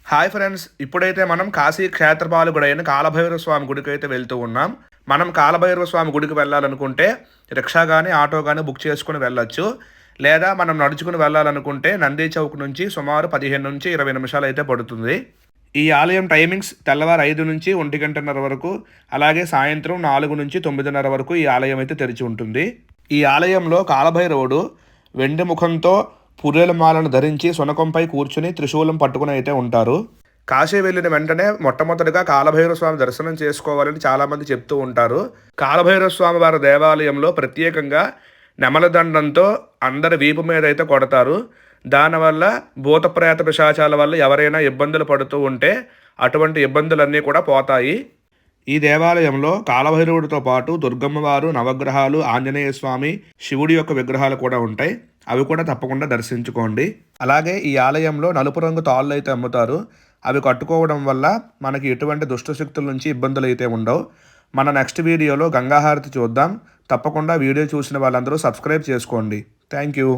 Hi friends, ఇప్పుడైతే మనం కాశీ క్షేత్రపాలకుడైన కాలభైరవ స్వామి గుడికి అయితే వెళ్తూ ఉన్నాం. మనం కాలభైరవ స్వామి గుడికి వెళ్ళాలనుకుంటే రిక్షా కానీ ఆటో కానీ బుక్ చేసుకుని వెళ్ళొచ్చు. లేదా మనం నడుచుకుని వెళ్ళాలనుకుంటే నంది చౌక్ నుంచి సుమారు 15 నుంచి 20 నిమిషాలు అయితే పడుతుంది. ఈ ఆలయం టైమింగ్స్ తెల్లవారు 5 నుంచి 1:30 వరకు, అలాగే సాయంత్రం 4 నుంచి 9:30 వరకు ఈ ఆలయం అయితే తెరిచి ఉంటుంది. ఈ ఆలయంలో కాలభైరవుడు వెండి ముఖంతో పుర్రెల మాలను ధరించి సునకంపై కూర్చుని త్రిశూలం పట్టుకుని అయితే ఉంటారు. కాశీ వెళ్ళిన వెంటనే మొట్టమొదటిగా కాలభైరవ స్వామి దర్శనం చేసుకోవాలని చాలామంది చెప్తూ ఉంటారు. కాలభైరవ స్వామి వారి దేవాలయంలో ప్రత్యేకంగా నెమలదండంతో అందరి వీపు మీద అయితే కొడతారు. దానివల్ల భూతప్రేత పిశాచాల వల్ల ఎవరైనా ఇబ్బందులు పడుతూ ఉంటే అటువంటి ఇబ్బందులన్నీ కూడా పోతాయి. ఈ దేవాలయంలో కాలభైరవుడితో పాటు దుర్గమ్మవారు, నవగ్రహాలు, ఆంజనేయ స్వామి, శివుడి యొక్క విగ్రహాలు కూడా ఉంటాయి. అవి కూడా తప్పకుండా దర్శించుకోండి. అలాగే ఈ ఆలయంలో నలుపు రంగు తాళ్ళు అయితే అమ్ముతారు. అవి కట్టుకోవడం వల్ల మనకి ఎటువంటి దుష్టశక్తుల నుంచి ఇబ్బందులు అయితే ఉండవు. మన నెక్స్ట్ వీడియోలో గంగాహారతి చూద్దాం. తప్పకుండా వీడియో చూసిన వాళ్ళందరూ సబ్స్క్రైబ్ చేసుకోండి. Thank you.